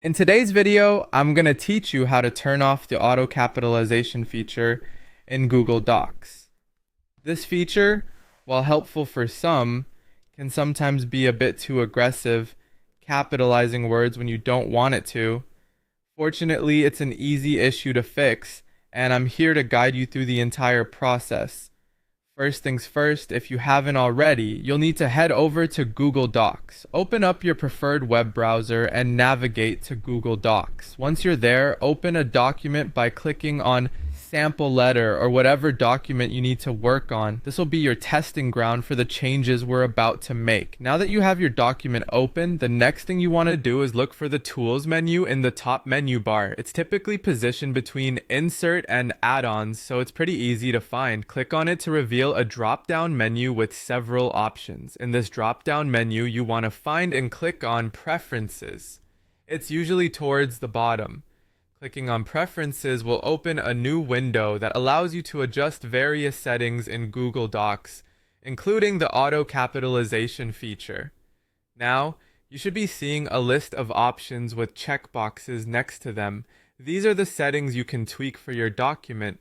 In today's video, I'm going to teach you how to turn off the auto capitalization feature in Google Docs. This feature, while helpful for some, can sometimes be a bit too aggressive, capitalizing words when you don't want it to. Fortunately, it's an easy issue to fix, and I'm here to guide you through the entire process. First things first, if you haven't already, you'll need to head over to Google Docs. Open up your preferred web browser and navigate to Google Docs. Once you're there, open a document by clicking on sample letter or whatever document you need to work on. This will be your testing ground for the changes we're about to make. Now that you have your document open, the next thing you want to do is look for the Tools menu in the top menu bar. It's typically positioned between Insert and Add-ons, so it's pretty easy to find. Click on it to reveal a drop-down menu with several options. In this drop-down menu, you want to find and click on Preferences. It's usually towards the bottom. Clicking on Preferences will open a new window that allows you to adjust various settings in Google Docs, including the auto capitalization feature. Now, you should be seeing a list of options with checkboxes next to them. These are the settings you can tweak for your document.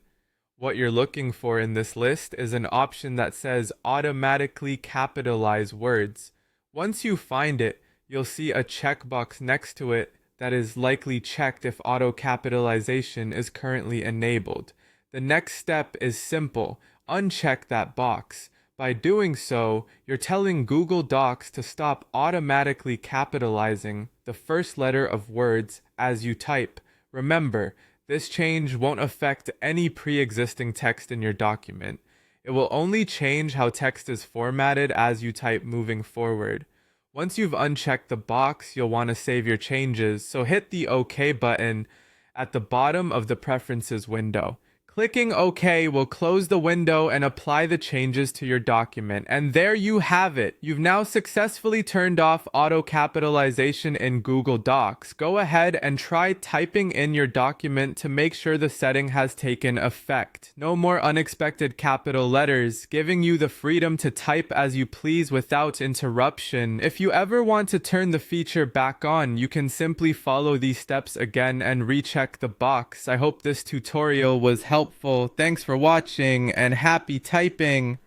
What you're looking for in this list is an option that says automatically capitalize words. Once you find it, you'll see a checkbox next to it that is likely checked if auto capitalization is currently enabled. The next step is simple. Uncheck that box. By doing so, you're telling Google Docs to stop automatically capitalizing the first letter of words as you type. Remember, this change won't affect any pre-existing text in your document. It will only change how text is formatted as you type moving forward. Once you've unchecked the box, you'll want to save your changes, so hit the OK button at the bottom of the Preferences window. Clicking OK will close the window and apply the changes to your document. And there you have it. You've now successfully turned off auto capitalization in Google Docs. Go ahead and try typing in your document to make sure the setting has taken effect. No more unexpected capital letters, giving you the freedom to type as you please without interruption. If you ever want to turn the feature back on, you can simply follow these steps again and recheck the box. I hope this tutorial was helpful. Thanks for watching and happy typing!